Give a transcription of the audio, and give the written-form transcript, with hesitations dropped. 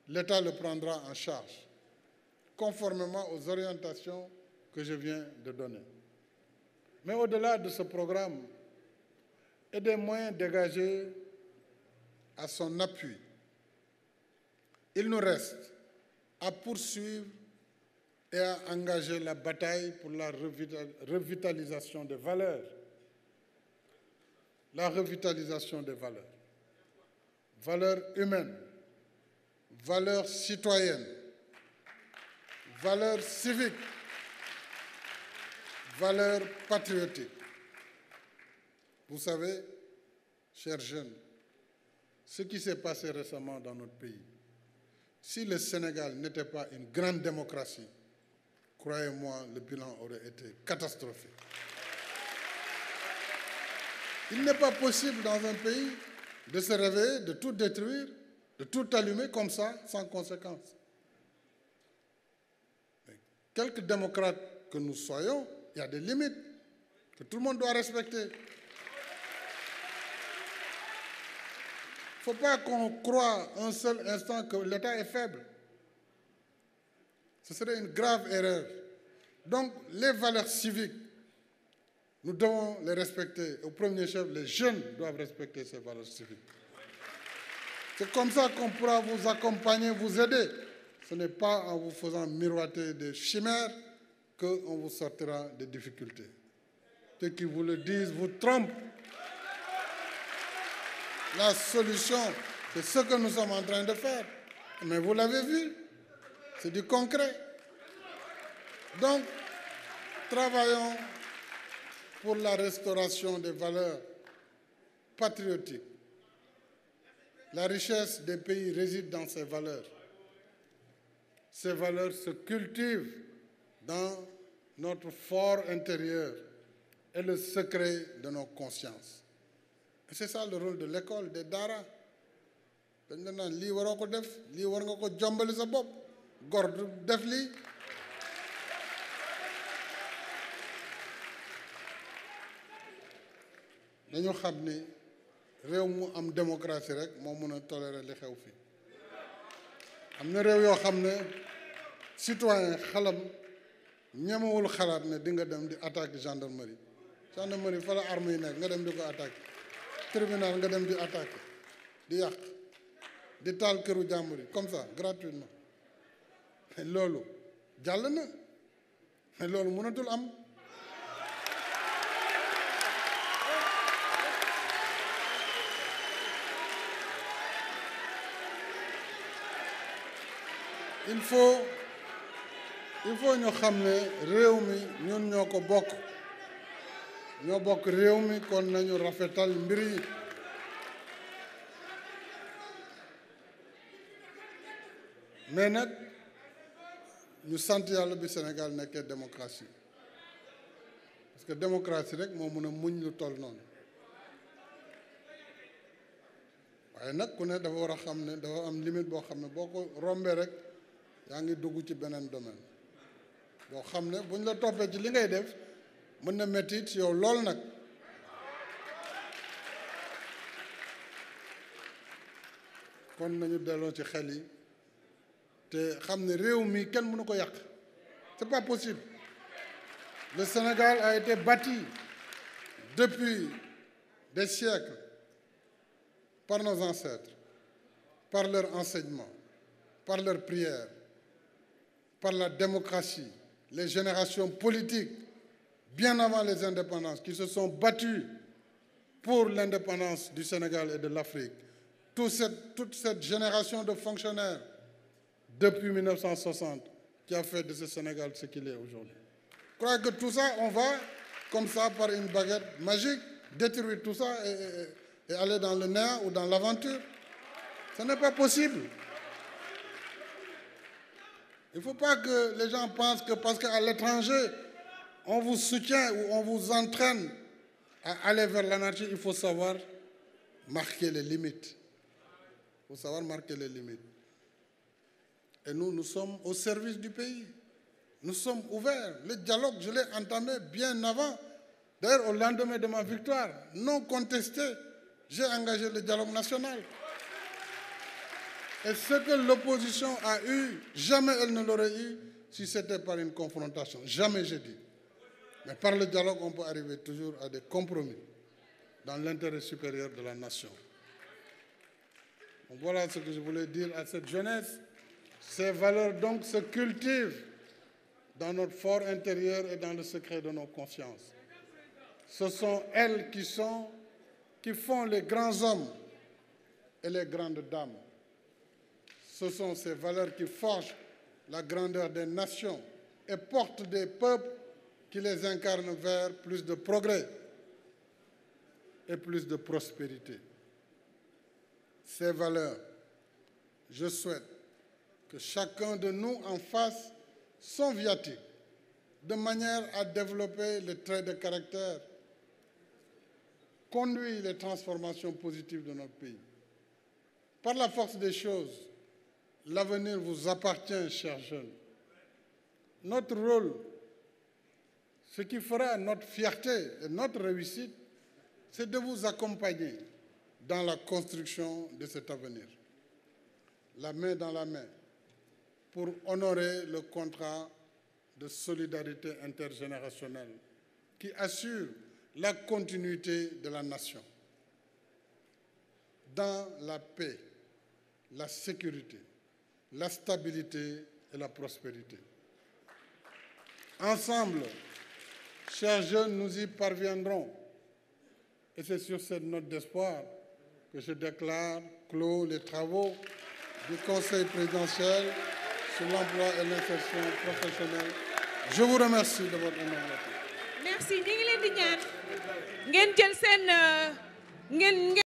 l'État le prendra en charge, conformément aux orientations que je viens de donner. Mais au-delà de ce programme et des moyens dégagés à son appui, il nous reste à poursuivre et à engager la bataille pour la revitalisation des valeurs. La revitalisation des valeurs. Valeurs humaines, valeurs citoyennes, valeurs civiques, valeurs patriotiques. Vous savez, chers jeunes, ce qui s'est passé récemment dans notre pays, si le Sénégal n'était pas une grande démocratie, croyez-moi, le bilan aurait été catastrophique. Il n'est pas possible dans un pays de se réveiller, de tout détruire, de tout allumer comme ça, sans conséquence. Mais quelques démocrates que nous soyons, il y a des limites que tout le monde doit respecter. Il ne faut pas qu'on croie un seul instant que l'État est faible. Ce serait une grave erreur. Donc, les valeurs civiques, nous devons les respecter. Au premier chef, les jeunes doivent respecter ces valeurs civiques. C'est comme ça qu'on pourra vous accompagner, vous aider. Ce n'est pas en vous faisant miroiter des chimères qu'on vous sortira des difficultés. Ceux qui vous le disent vous trompent. La solution, c'est ce que nous sommes en train de faire. Mais vous l'avez vu, c'est du concret. Donc, travaillons pour la restauration des valeurs patriotiques. La richesse des pays réside dans ces valeurs. Ces valeurs se cultivent dans notre fort intérieur et le secret de nos consciences. Et c'est ça le rôle de l'école, des daara. dañ la naan lii waroo ko def lii war nga ko jombali sa bopp gor du def lii. dañu xam ni réew mu am démocratie rek moo mën a tolérer li xew fii am na réew yoo xam ne citoyen xalam ñemewul xalaat ne di nga dem di attaque gendarmerie fa la arme yi nekk nga dem di ko attaque tribunal nga dem di attaque di yàq di taal këru jàmbur yi comme ça gratuitement mais loolu jàll na mais loolu mënatul am. il faut ñu xam ne réew mi ñun ñoo ko bokk ñoo bokk réew mi kon nañu rafetal mbir yi mais nag ñu sant yàlla bi Sénégal nekkee démocratie parce que démocratie rek moo mën a muñ lu toll noonu waaye nag ku ne dafa war a xam ne dafa am limite boo xam ne boo ko rombee rek yaa ngi dugg ci beneen domaine boo xam ne buñ la toppee ci li ngay def mën na métti ci yow lool nag kon nañu delloo ci xel yi te xam ne réew mi kenn mënu ko yàq c'est pas possible. Le Sénégal a été bâti depuis des siècles par nos ancêtres, par leur enseignement, par leurs prières, par la démocratie, les générations politiques, bien avant les indépendances, qui se sont battues pour l'indépendance du Sénégal et de l'Afrique. Toute cette génération de fonctionnaires, depuis 1960, qui a fait de ce Sénégal ce qu'il est aujourd'hui. Je crois que tout ça, on va, comme ça, par une baguette magique, détruire tout ça et aller dans le néant ou dans l'aventure. Ce n'est pas possible. Il ne faut pas que les gens pensent que parce qu'à l'étranger, on vous soutient ou on vous entraîne à aller vers l'anarchie. Il faut savoir marquer les limites. Il faut savoir marquer les limites. Et nous sommes au service du pays. Nous sommes ouverts. Le dialogue, je l'ai entamé bien avant. D'ailleurs, au lendemain de ma victoire, non contestée, j'ai engagé le dialogue national. Et ce que l'opposition a eu, jamais elle ne l'aurait eu si c'était par une confrontation. Jamais, je dis. Mais par le dialogue, on peut arriver toujours à des compromis dans l'intérêt supérieur de la nation. Donc voilà ce que je voulais dire à cette jeunesse. Ces valeurs donc se cultivent dans notre fort intérieur et dans le secret de nos consciences. Ce sont elles qui font les grands hommes et les grandes dames. Ce sont ces valeurs qui forgent la grandeur des nations et portent des peuples qui les incarnent vers plus de progrès et plus de prospérité. Ces valeurs, je souhaite que chacun de nous en fasse son viatique, de manière à développer les traits de caractère, conduire les transformations positives de notre pays. Par la force des choses, l'avenir vous appartient, chers jeunes. Notre rôle, ce qui fera notre fierté et notre réussite, c'est de vous accompagner dans la construction de cet avenir, la main dans la main, pour honorer le contrat de solidarité intergénérationnelle qui assure la continuité de la nation dans la paix, la sécurité, la stabilité et la prospérité. Ensemble, chers jeunes, nous y parviendrons. Et c'est sur cette note d'espoir que je déclare clos les travaux du Conseil présidentiel sur l'emploi et l'insertion professionnelle. Je vous remercie de votre aimabilité. Merci. Ñu ngi leen di ñaan ngeen jël seen